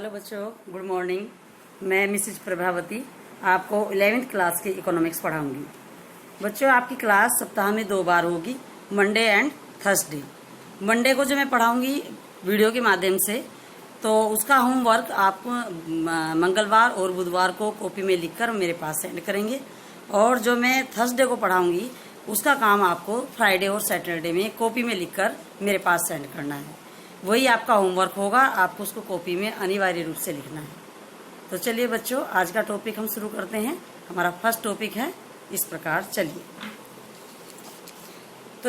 Hello बच्चों, good morning. मैं Mrs Prabhavati आपको 11वीं क्लास की इकोनॉमिक्स पढ़ाऊंगी। बच्चों, आपकी क्लास सप्ताह में 2 बार होगी, मंडे एंड थर्सडे। मंडे को जो मैं पढ़ाऊंगी वीडियो के माध्यम से, तो उसका होमवर्क आपको मंगलवार और बुधवार को कॉपी में लिखकर मेरे पास सेंड करेंगे, और जो मैं थर्सडे को पढ़ाऊंगी उसका काम आपको फ्राइडे और सैटरडे में कॉपी में लिखकर मेरे पास सेंड करना है। वही आपका होमवर्क होगा, आपको उसको कॉपी में अनिवार्य रूप से लिखना है। तो चलिए बच्चों, आज का टॉपिक हम शुरू करते हैं। हमारा फर्स्ट टॉपिक है इस प्रकार।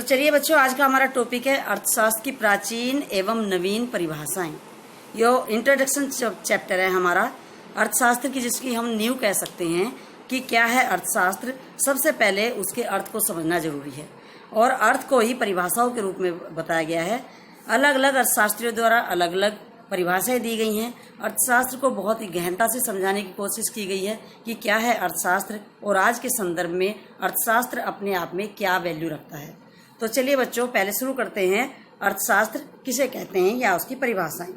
चलिए बच्चों, आज का हमारा टॉपिक है अर्थशास्त्र की प्राचीन एवं नवीन परिभाषाएं। यो इंट्रोडक्शन चैप्टर है हमारा अर्थशास्त्र की, जिसकी हम नींव कह सकते हैं कि क्या है अर्थशास्त्र। सबसे पहले उसके अर्थ को समझना जरूरी है, और अर्थ को ही परिभाषाओं के रूप में बताया गया है। अलग अलग अर्थशास्त्रियों द्वारा अलग अलग परिभाषाएं दी गई हैं। अर्थशास्त्र को बहुत ही गहनता से समझाने की कोशिश की गई है कि क्या है अर्थशास्त्र, और आज के संदर्भ में अर्थशास्त्र अपने आप में क्या वैल्यू रखता है। तो चलिए बच्चों, पहले शुरू करते हैं अर्थशास्त्र किसे कहते हैं या उसकी परिभाषाएं।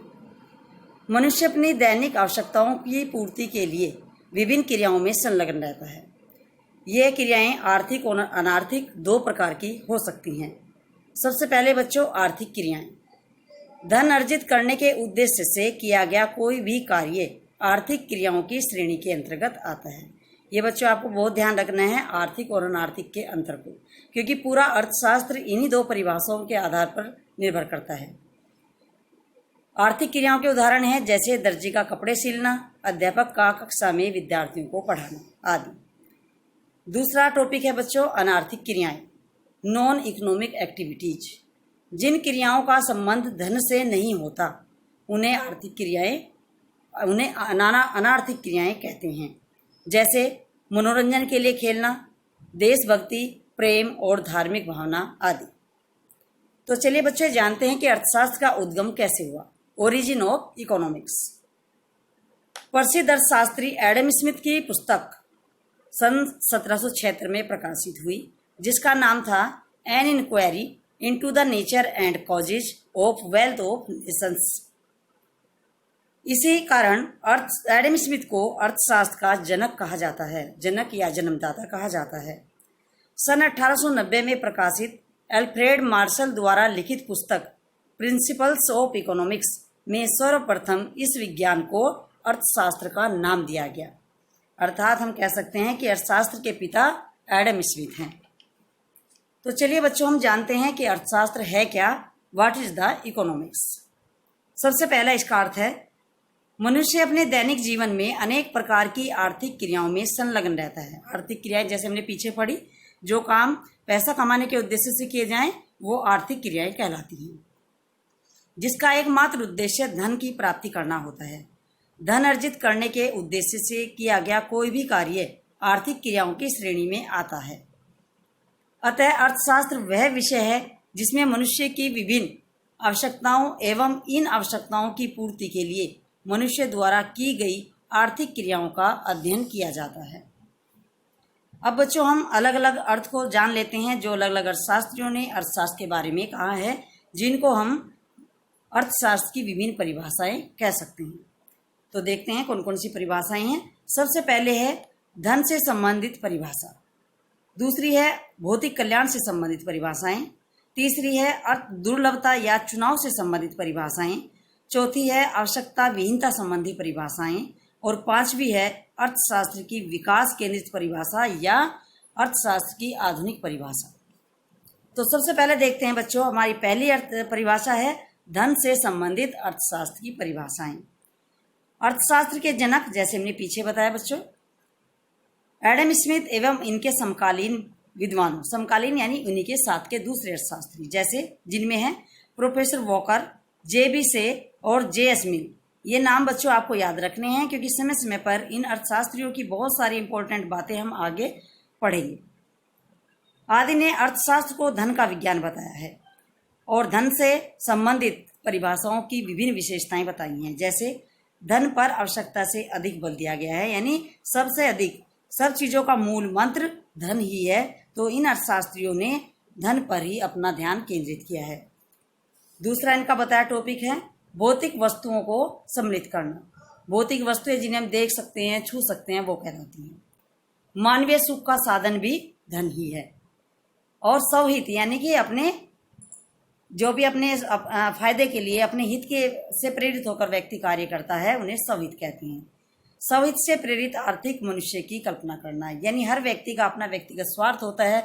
मनुष्य अपनी दैनिक आवश्यकताओं की पूर्ति के लिए विभिन्न क्रियाओं में संलग्न रहता है। ये क्रियाएं आर्थिक और अनार्थिक 2 प्रकार की हो सकती हैं। सबसे पहले बच्चों, आर्थिक क्रियाएं। धन अर्जित करने के उद्देश्य से किया गया कोई भी कार्य आर्थिक क्रियाओं की श्रेणी के अंतर्गत आता है। ये बच्चों आपको बहुत ध्यान रखना है आर्थिक और अनार्थिक के अंतर को, क्योंकि पूरा अर्थशास्त्र इन्हीं 2 परिभाषाओं के आधार पर निर्भर करता है। आर्थिक क्रियाओं के उदाहरण हैं जैसे दर्जी का कपड़े सिलना, अध्यापक का कक्षा में विद्यार्थियों को पढ़ाना आदि। दूसरा टॉपिक है बच्चों अनार्थिक क्रियाएं, नॉन इकोनॉमिक एक्टिविटीज। जिन क्रियाओं का संबंध धन से नहीं होता उन्हें अनार्थिक क्रियाएं कहते हैं, जैसे मनोरंजन के लिए खेलना, देशभक्ति, प्रेम और धार्मिक भावना आदि। तो चलिए बच्चे जानते हैं कि अर्थशास्त्र का उद्गम कैसे हुआ। Origin of economics. प्रसिद्ध अर्थशास्त्री एडम स्मिथ की पुस्तक सन 1776 में प्रकाशित हुई, जिसका नाम था an inquiry into the nature and causes of wealth of nations. इसी कारण एडम स्मिथ को अर्थशास्त्र का जनक कहा जाता है, जनक या जन्मदाता कहा जाता है। सन 1890 में प्रकाशित एल्फ्रेड मार्शल द्वारा लिखित पुस्तक प्रिंसिपल्स ऑफ इकोनॉमिक्स में सर्वप्रथम इस विज्ञान को अर्थशास्त्र का नाम दिया गया। अर्थात हम कह सकते हैं कि अर्थशास्त्र के पिता एडम स्मिथ हैं। तो चलिए बच्चों, हम जानते हैं कि अर्थशास्त्र है क्या, व्हाट इज द इकोनॉमिक्स। सबसे पहला इसका अर्थ है मनुष्य अपने दैनिक जीवन में अनेक प्रकार की आर्थिक क्रियाओं में संलग्न रहता है। आर्थिक क्रियाएं जैसे हमने पीछे पढ़ी, जो काम पैसा कमाने के उद्देश्य से किए जाएं वो आर्थिक क्रियाएं कहलाती हैं, जिसका एकमात्र उद्देश्य धन की प्राप्ति करना होता है। धन अर्जित करने के उद्देश्य से किया गया कोई भी कार्य आर्थिक क्रियाओं की श्रेणी में आता है। अतः अर्थशास्त्र वह विषय है जिसमें मनुष्य की विभिन्न आवश्यकताओं एवं इन आवश्यकताओं की पूर्ति के लिए मनुष्य द्वारा की गई आर्थिक क्रियाओं का अध्ययन किया जाता है। अब बच्चों, हम अलग अलग अर्थ को जान लेते हैं जो अलग अलग अर्थशास्त्रियों ने अर्थशास्त्र के बारे में कहा है, जिनको हम अर्थशास्त्र की विभिन्न परिभाषाएं कह सकते हैं। तो देखते हैं कौन कौन सी परिभाषाएं हैं। सबसे पहले है धन से संबंधित परिभाषा, दूसरी है भौतिक कल्याण से संबंधित परिभाषाएं, तीसरी है अर्थ दुर्लभता या चुनाव से संबंधित परिभाषाएं, चौथी है आवश्यकता विहीनता संबंधी परिभाषाएं, और 5वीं है अर्थशास्त्र की विकास केंद्रित परिभाषा या अर्थशास्त्र की आधुनिक परिभाषा। तो सबसे पहले देखते हैं बच्चों, हमारी पहली परिभाषा है धन से संबंधित अर्थशास्त्र की परिभाषाएं। अर्थशास्त्र के जनक जैसे हमने पीछे बताया बच्चों, एडम स्मिथ एवं इनके समकालीन विद्वानों, समकालीन यानी उन्हीं के साथ के दूसरे अर्थशास्त्री, जैसे जिनमें हैं प्रोफेसर वॉकर, जे.बी. से और जे.एस. मिल। ये नाम बच्चों आपको याद रखने हैं, क्योंकि समय समय पर इन अर्थशास्त्रियों की बहुत सारी इंपॉर्टेंट बातें हम आगे पढ़ेंगे। आदि ने अर्थशास्त्र को धन का विज्ञान बताया है और धन से संबंधित परिभाषाओं की विभिन्न विशेषताएं बताई हैं, जैसे धन पर आवश्यकता से अधिक बल दिया गया है, यानी सबसे अधिक सब चीजों का मूल मंत्र धन ही है। तो इन अर्थशास्त्रियों ने धन पर ही अपना ध्यान केंद्रित किया है। दूसरा इनका बताया टॉपिक है भौतिक वस्तुओं को सम्मिलित करना। भौतिक वस्तुएं जिन्हें हम देख सकते हैं, छू सकते हैं, वो कहलाती हैं। मानवीय सुख का साधन भी धन ही है। और स्वहित यानी कि अपने जो भी अपने फायदे के लिए, अपने हित के से प्रेरित होकर व्यक्ति कार्य करता है, उन्हें स्वहित कहते हैं। स्वहित से प्रेरित आर्थिक मनुष्य की कल्पना करना, यानी हर व्यक्ति का अपना व्यक्तिगत स्वार्थ होता है,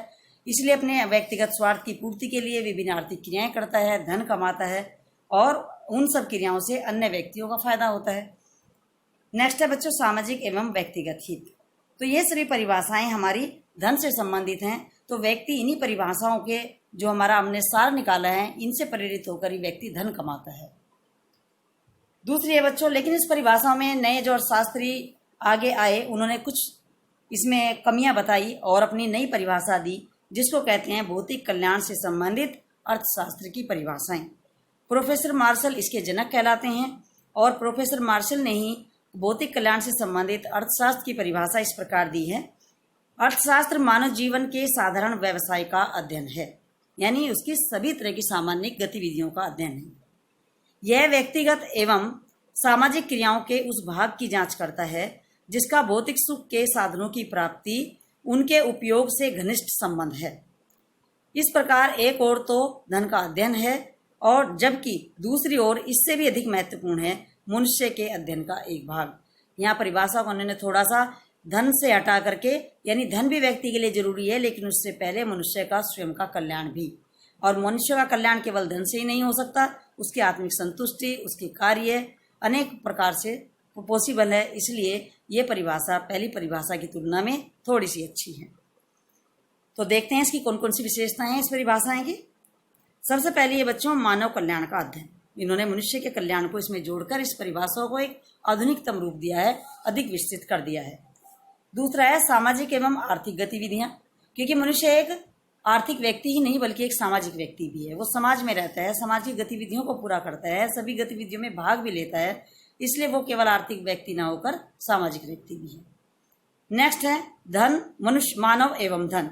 इसलिए अपने व्यक्तिगत स्वार्थ की पूर्ति के लिए विभिन्न आर्थिक क्रियाएं करता है, धन कमाता है और उन सब क्रियाओं से अन्य व्यक्तियों का फायदा होता है। नेक्स्ट है बच्चों सामाजिक एवं व्यक्तिगत हित। तो ये सभी परिभाषाएं हमारी धन से संबंधित हैं। तो व्यक्ति इन्हीं परिभाषाओं के जो हमारा हमने सार निकाला है, इनसे प्रेरित होकर ही व्यक्ति धन कमाता है। दूसरी है बच्चों, लेकिन इस परिभाषाओं में नए जो शास्त्री आगे आए, उन्होंने कुछ इसमें कमियां बताई और अपनी नई परिभाषा दी, जिसको कहते हैं भौतिक कल्याण से संबंधित अर्थशास्त्र की परिभाषाएं। प्रोफेसर मार्शल इसके जनक कहलाते हैं और प्रोफेसर मार्शल ने ही भौतिक कल्याण से संबंधित अर्थशास्त्र की परिभाषा इस प्रकार दी है। अर्थशास्त्र मानव जीवन के साधारण व्यवसाय का अध्ययन है, यानी उसकी सभी तरह की सामान्य गतिविधियों का अध्ययन है। यह व्यक्तिगत एवं सामाजिक क्रियाओं के उस भाग की जांच करता है जिसका भौतिक सुख के साधनों की प्राप्ति, उनके उपयोग से घनिष्ठ संबंध है। इस प्रकार एक ओर तो धन का अध्ययन है और जबकि दूसरी ओर इससे भी अधिक महत्वपूर्ण है मनुष्य के अध्ययन का एक भाग। यहाँ परिभाषा को उन्होंने थोड़ा सा धन से हटा करके, यानी धन भी व्यक्ति के लिए जरूरी है, लेकिन उससे पहले मनुष्य का स्वयं का कल्याण भी। और मनुष्य का कल्याण केवल धन से ही नहीं हो सकता, उसकी आत्मिक संतुष्टि, उसके कार्य अनेक प्रकार से पॉसिबल है। इसलिए ये परिभाषा पहली परिभाषा की तुलना में थोड़ी सी अच्छी है। तो देखते हैं इसकी कौन कौन सी विशेषताएं हैं इस परिभाषाएं की। सबसे पहले ये बच्चों मानव कल्याण का अध्ययन। इन्होंने मनुष्य के कल्याण को इसमें जोड़कर इस परिभाषा को एक आधुनिकतम रूप दिया है, अधिक विस्तृत कर दिया है। दूसरा है सामाजिक एवं आर्थिक गतिविधियां, क्योंकि मनुष्य एक आर्थिक व्यक्ति ही नहीं बल्कि एक सामाजिक व्यक्ति भी है। वो समाज में रहता है, सामाजिक गतिविधियों को पूरा करता है, सभी गतिविधियों में भाग भी लेता है, इसलिए वो केवल आर्थिक व्यक्ति ना होकर सामाजिक व्यक्ति भी है। नेक्स्ट है धन, मनुष्य, मानव एवं धन।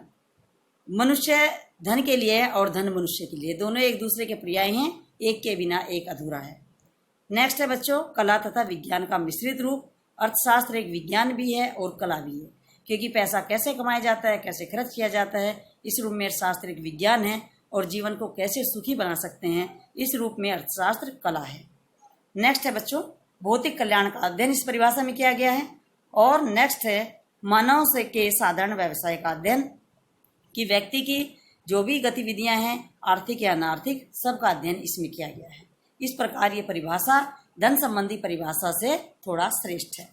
मनुष्य धन के लिए है और धन मनुष्य के लिए, दोनों एक दूसरे के पर्याय हैं, एक के बिना एक अधूरा है। नेक्स्ट है बच्चों कला तथा विज्ञान का मिश्रित रूप। अर्थशास्त्र एक विज्ञान भी है और कला भी है, क्योंकि पैसा कैसे कमाया जाता है, कैसे खर्च किया जाता है, इस रूप में अर्थशास्त्र एक विज्ञान है, और जीवन को कैसे सुखी बना सकते हैं, इस रूप में अर्थशास्त्र कला है। नेक्स्ट है बच्चों भौतिक कल्याण का अध्ययन इस परिभाषा में किया गया है। और नेक्स्ट है मानव से के साधारण व्यवसाय का अध्ययन, कि व्यक्ति की जो भी गतिविधियां हैं, आर्थिक या अनार्थिक, सबका अध्ययन इसमें किया गया है। इस प्रकार ये परिभाषा धन संबंधी परिभाषा से थोड़ा श्रेष्ठ है।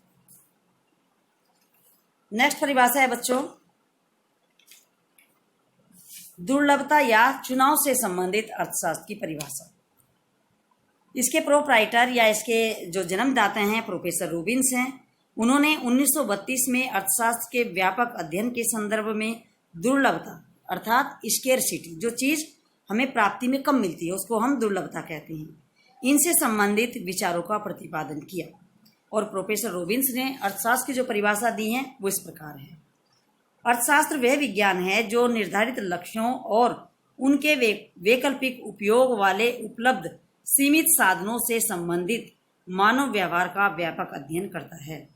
नेक्स्ट परिभाषा है बच्चों दुर्लभता या चुनाव से संबंधित अर्थशास्त्र की परिभाषा। इसके प्रोप्राइटर या इसके जो जन्मदाता हैं प्रोफेसर रूबिन्स हैं। उन्होंने 1932 में अर्थशास्त्र के व्यापक अध्ययन के संदर्भ में दुर्लभता अर्थात स्केरसिटी, जो चीज हमें प्राप्ति में कम मिलती है उसको हम दुर्लभता कहते हैं, इनसे संबंधित विचारों का प्रतिपादन किया। और प्रोफेसर रोबिन्स ने अर्थशास्त्र की जो परिभाषा दी है वो इस प्रकार है। अर्थशास्त्र वह विज्ञान है जो निर्धारित लक्ष्यों और उनके वैकल्पिक उपयोग वाले उपलब्ध सीमित साधनों से संबंधित मानव व्यवहार का व्यापक अध्ययन करता है।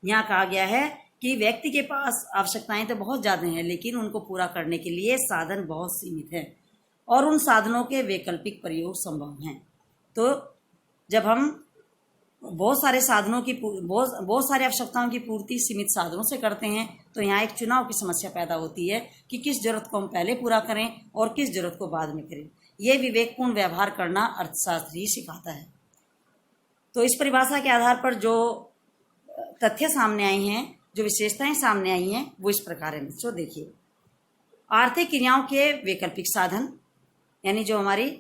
यहाँ कहा गया है कि व्यक्ति के पास आवश्यकताएं तो बहुत ज़्यादा हैं, लेकिन उनको पूरा करने के लिए साधन बहुत सीमित हैं और उन साधनों के वैकल्पिक प्रयोग संभव हैं। तो जब हम बहुत सारे साधनों की बहुत सारी आवश्यकताओं की पूर्ति सीमित साधनों से करते हैं, तो यहाँ एक चुनाव की समस्या पैदा होती है कि किस जरूरत को हम पहले पूरा करें और किस जरूरत को बाद में करें। यह विवेकपूर्ण व्यवहार करना अर्थशास्त्र ही सिखाता है। तो इस परिभाषा के आधार पर जो तथ्य सामने आए हैं, जो विशेषताएं सामने आई हैं, वो इस प्रकार है बच्चों। देखिए, आर्थिक क्रियाओं के वैकल्पिक साधन, यानी जो हमारी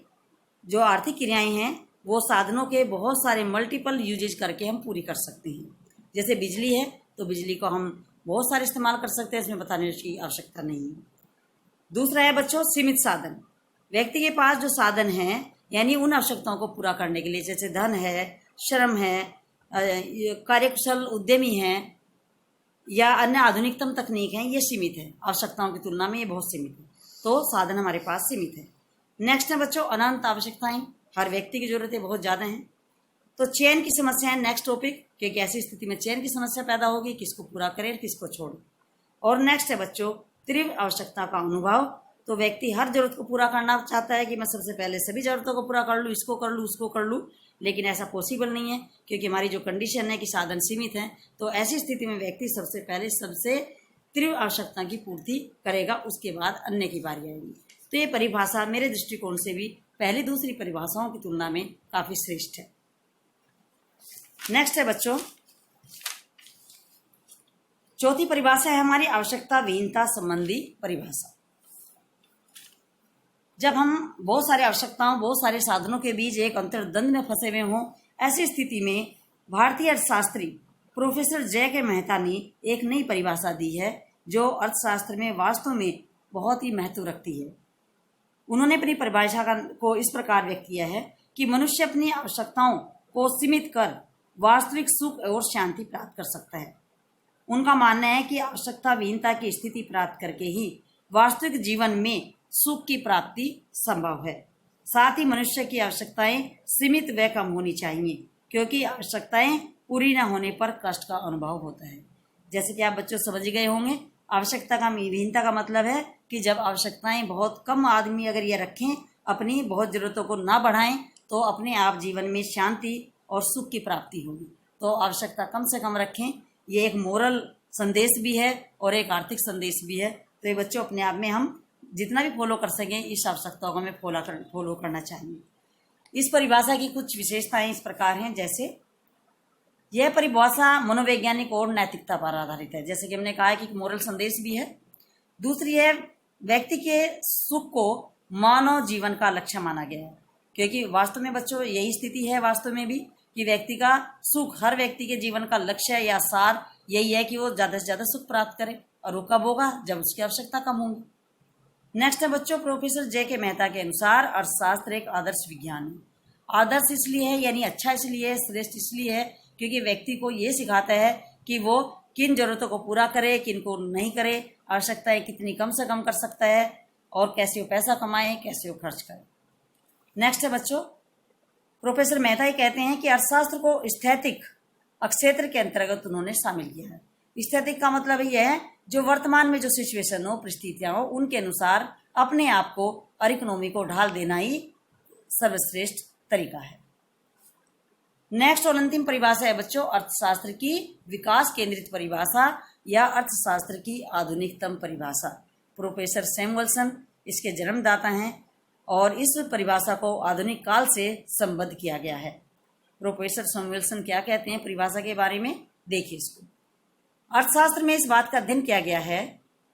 जो आर्थिक क्रियाएं हैं वो साधनों के बहुत सारे मल्टीपल यूजेज करके हम पूरी कर सकते हैं। जैसे बिजली है तो बिजली को हम बहुत सारे इस्तेमाल कर सकते हैं, इसमें बताने की आवश्यकता नहीं है। दूसरा है बच्चों सीमित साधन। व्यक्ति के पास जो साधन हैं, यानी उन आवश्यकताओं को पूरा करने के लिए, जैसे धन है, श्रम है, कार्यकुशल उद्यमी हैं या अन्य आधुनिकतम तकनीक हैं, ये सीमित है। आवश्यकताओं की तुलना में ये बहुत सीमित है, तो साधन हमारे पास सीमित है। नेक्स्ट है बच्चों अनंत आवश्यकताएं। हर व्यक्ति की जरूरतें बहुत ज़्यादा हैं, तो चयन की समस्या है नेक्स्ट टॉपिक, क्योंकि ऐसी स्थिति में चयन की समस्या पैदा होगी, किसको पूरा करें किसको छोड़ें। और नेक्स्ट है बच्चों तीव्र आवश्यकता का अनुभव। तो व्यक्ति हर जरूरत को पूरा करना चाहता है कि मैं सबसे पहले सभी जरूरतों को पूरा कर लूँ, इसको कर लूँ उसको कर लूँ, लेकिन ऐसा पॉसिबल नहीं है, क्योंकि हमारी जो कंडीशन है कि साधन सीमित हैं। तो ऐसी स्थिति में व्यक्ति सबसे पहले सबसे तीव्र आवश्यकता की पूर्ति करेगा, उसके बाद अन्य की बारी आएगी। तो ये परिभाषा मेरे दृष्टिकोण से भी पहली दूसरी परिभाषाओं की तुलना में काफी श्रेष्ठ है। नेक्स्ट है बच्चों चौथी परिभाषा है हमारी आवश्यकता विहीनता संबंधी परिभाषा। जब हम बहुत सारी आवश्यकताओं बहुत सारे साधनों के बीच एक अंतर्द्वंद में फंसे हुए हों, ऐसी स्थिति में भारतीय अर्थशास्त्री प्रोफेसर जय के मेहता ने एक नई परिभाषा दी है जो अर्थशास्त्र में वास्तव में बहुत ही महत्व रखती है। उन्होंने अपनी परिभाषा को इस प्रकार व्यक्त किया है कि मनुष्य अपनी आवश्यकताओं को सीमित कर वास्तविक सुख और शांति प्राप्त कर सकता है। उनका मानना है कि आवश्यकता विहीनता की स्थिति प्राप्त करके ही वास्तविक जीवन में सुख की प्राप्ति संभव है। साथ ही मनुष्य की आवश्यकताएं सीमित व कम होनी चाहिए, क्योंकि आवश्यकताएं पूरी न होने पर कष्ट का अनुभव होता है। जैसे कि आप बच्चों समझ गए होंगे, आवश्यकता का विहीनता का मतलब है कि जब आवश्यकताएं बहुत कम आदमी अगर ये रखें, अपनी बहुत जरूरतों को ना बढ़ाएं, तो अपने आप जीवन में शांति और सुख की प्राप्ति होगी। तो आवश्यकता कम से कम रखें, ये एक मोरल संदेश भी है और एक आर्थिक संदेश भी है। तो ये बच्चों अपने आप में हम जितना भी फॉलो कर सकें इस आवश्यकताओं को हमें फॉलो करना चाहिए। इस परिभाषा की कुछ विशेषताएं इस प्रकार हैं, जैसे यह परिभाषा मनोवैज्ञानिक और नैतिकता पर आधारित है, जैसे कि हमने कहा है कि मोरल संदेश भी है। दूसरी है व्यक्ति के सुख को मानव जीवन का लक्ष्य माना गया है, क्योंकि वास्तव में बच्चों यही स्थिति है वास्तव में भी कि व्यक्ति का सुख, हर व्यक्ति के जीवन का लक्ष्य या सार यही है कि वो ज्यादा से ज्यादा सुख प्राप्त करे, और वो कब होगा जब उसकी आवश्यकता कम होगी। नेक्स्ट है बच्चों प्रोफेसर जे के मेहता के अनुसार अर्थशास्त्र एक आदर्श विज्ञान है। आदर्श इसलिए है यानी अच्छा इसलिए है, श्रेष्ठ इसलिए है क्योंकि व्यक्ति को ये सिखाता है कि वो किन जरूरतों को पूरा करे, किन को नहीं करे, आवश्यकताएं कितनी कम से कम कर सकता है, और कैसे वो पैसा कमाए, कैसे वो खर्च करे। नेक्स्ट है बच्चों प्रोफेसर मेहता ही कहते हैं कि अर्थशास्त्र को स्थैतिक क्षेत्र के अंतर्गत उन्होंने शामिल किया है। स्थैतिक का मतलब यह है जो वर्तमान में जो सिचुएशन हो, परिस्थितियां हो, उनके अनुसार अपने आप को और इकोनॉमी को ढाल देना ही सर्वश्रेष्ठ तरीका है। नेक्स्ट और अंतिम परिभाषा है बच्चों अर्थशास्त्र की विकास केंद्रित परिभाषा या अर्थशास्त्र की आधुनिकतम परिभाषा। प्रोफेसर सैमुअल्सन इसके जन्मदाता हैं और इस परिभाषा को आधुनिक काल से संबद्ध किया गया है। प्रोफेसर सैमुअल्सन क्या कहते हैं परिभाषा के बारे में, देखिए इसको। अर्थशास्त्र में इस बात का अध्ययन किया गया है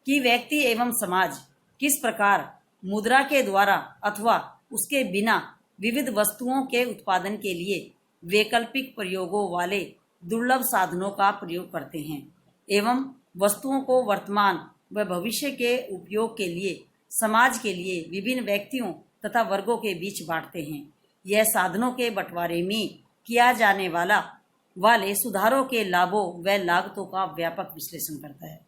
कि व्यक्ति एवं समाज किस प्रकार मुद्रा के द्वारा अथवा उसके बिना विविध वस्तुओं के उत्पादन के लिए वैकल्पिक प्रयोगों वाले दुर्लभ साधनों का प्रयोग करते हैं एवं वस्तुओं को वर्तमान व भविष्य के उपयोग के लिए समाज के लिए विभिन्न व्यक्तियों तथा वर्गों के बीच बांटते हैं। यह साधनों के बंटवारे में किया जाने वाले सुधारों के लाभों व लागतों का व्यापक विश्लेषण करता है।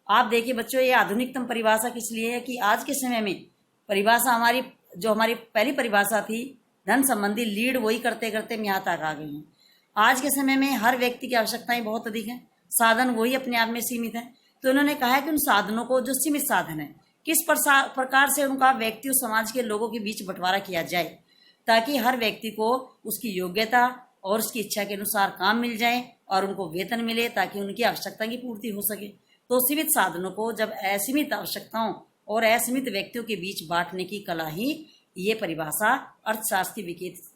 आप देखिए बच्चों ये आधुनिकतम परिभाषा किस लिए है कि आज के समय में परिभाषा हमारी पहली परिभाषा थी धन संबंधी लीड वही करते करते हम यहाँ तक आ गए हैं। आज के समय में हर व्यक्ति की आवश्यकताएं बहुत अधिक हैं, साधन वही अपने आप में सीमित है। तो उन्होंने कहा है कि उन साधनों को जो सीमित साधन है किस प्रकार से उनका व्यक्ति और समाज के लोगों के बीच बंटवारा किया जाए ताकि हर व्यक्ति को उसकी योग्यता और उसकी इच्छा के अनुसार काम मिल जाए और उनको वेतन मिले ताकि उनकी आवश्यकता की पूर्ति हो सके। तो सीमित साधनों को जब असीमित आवश्यकताओं और असीमित व्यक्तियों के बीच बांटने की कला ही ये परिभाषा अर्थशास्त्रीय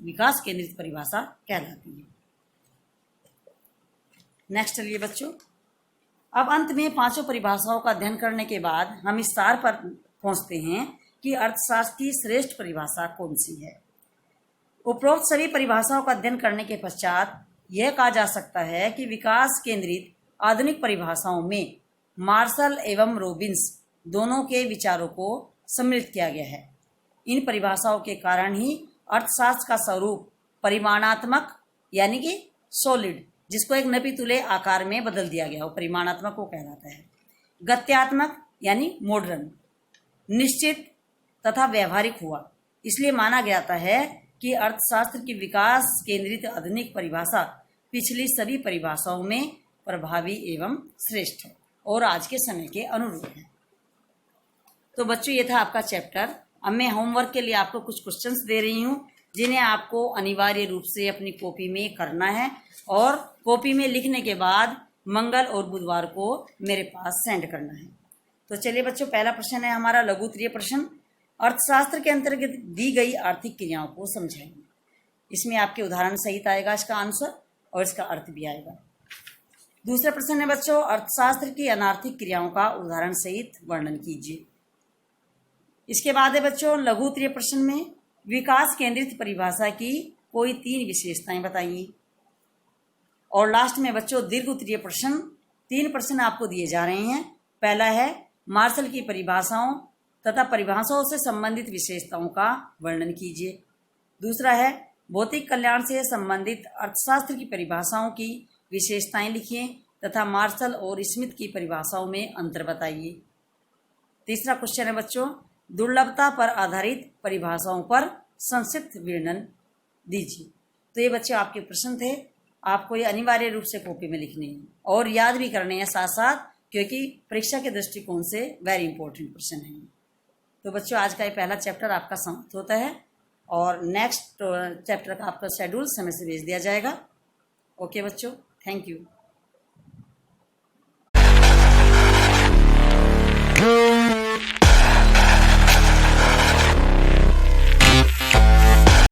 विकास केंद्रित परिभाषा कहलाती है। नेक्स्ट चलिए बच्चों, अब अंत में पांचों परिभाषाओं का अध्ययन करने के बाद हम इस सार पर पहुंचते हैं कि अर्थशास्त्र की श्रेष्ठ परिभाषा कौन सी है। उपरोक्त सभी परिभाषाओं का अध्ययन करने के पश्चात यह कहा जा सकता है कि विकास केंद्रित आधुनिक परिभाषाओं में मार्शल एवं रॉबिन्स दोनों के विचारों को सम्मिलित किया गया है। इन परिभाषाओं के कारण ही अर्थशास्त्र का स्वरूप परिमाणात्मक यानी कि सॉलिड, जिसको एक नपीतुले आकार में बदल दिया गया, वो परिमाणात्मक को कहलाता है। गत्यात्मक यानी मॉडर्न, निश्चित तथा व्यवहारिक हुआ। इसलिए माना जाता है कि अर्थशास्त्र की विकास केंद्रित आधुनिक परिभाषा पिछली सभी परिभाषाओं में प्रभावी एवं श्रेष्ठ है और आज के समय के अनुरूप है। तो बच्चों, ये था आपका चैप्टर। अब मैं होमवर्क के लिए आपको कुछ क्वेश्चंस दे रही हूँ जिन्हें आपको अनिवार्य रूप से अपनी कॉपी में करना है और कॉपी में लिखने के बाद मंगल और बुधवार को मेरे पास सेंड करना है। तो चलिए बच्चों, पहला प्रश्न है हमारा लघु उत्तरीय प्रश्न। अर्थशास्त्र के अंतर्गत दी गई आर्थिक क्रियाओं को समझाइए। इसमें आपके उदाहरण सहित आएगा इसका आंसर और इसका अर्थ भी आएगा। दूसरा प्रश्न है बच्चों, अर्थशास्त्र की अनार्थिक क्रियाओं का उदाहरण सहित वर्णन कीजिए। इसके बाद है बच्चों लघु उत्तरीय प्रश्न में विकास केंद्रित परिभाषा की कोई 3 विशेषताएं बताइए। और लास्ट में बच्चों दीर्घ उत्तरीय प्रश्न, 3 प्रश्न आपको दिए जा रहे हैं। पहला है मार्शल की परिभाषाओं तथा परिभाषाओं से संबंधित विशेषताओं का वर्णन कीजिए। दूसरा है भौतिक कल्याण से संबंधित अर्थशास्त्र की परिभाषाओं की विशेषताएं लिखिए तथा मार्शल और स्मिथ की परिभाषाओं में अंतर बताइए। तीसरा क्वेश्चन है बच्चों, दुर्लभता पर आधारित परिभाषाओं पर संक्षिप्त वर्णन दीजिए। तो ये बच्चे आपके प्रश्न थे, आपको ये अनिवार्य रूप से कॉपी में लिखने हैं और याद भी करने हैं साथ साथ, क्योंकि परीक्षा के दृष्टिकोण से वेरी इंपॉर्टेंट प्रश्न है। तो बच्चों, आज का ये पहला चैप्टर आपका समाप्त होता है और नेक्स्ट चैप्टर का आपका शेड्यूल समय से भेज दिया जाएगा। ओके बच्चों, थैंक यू।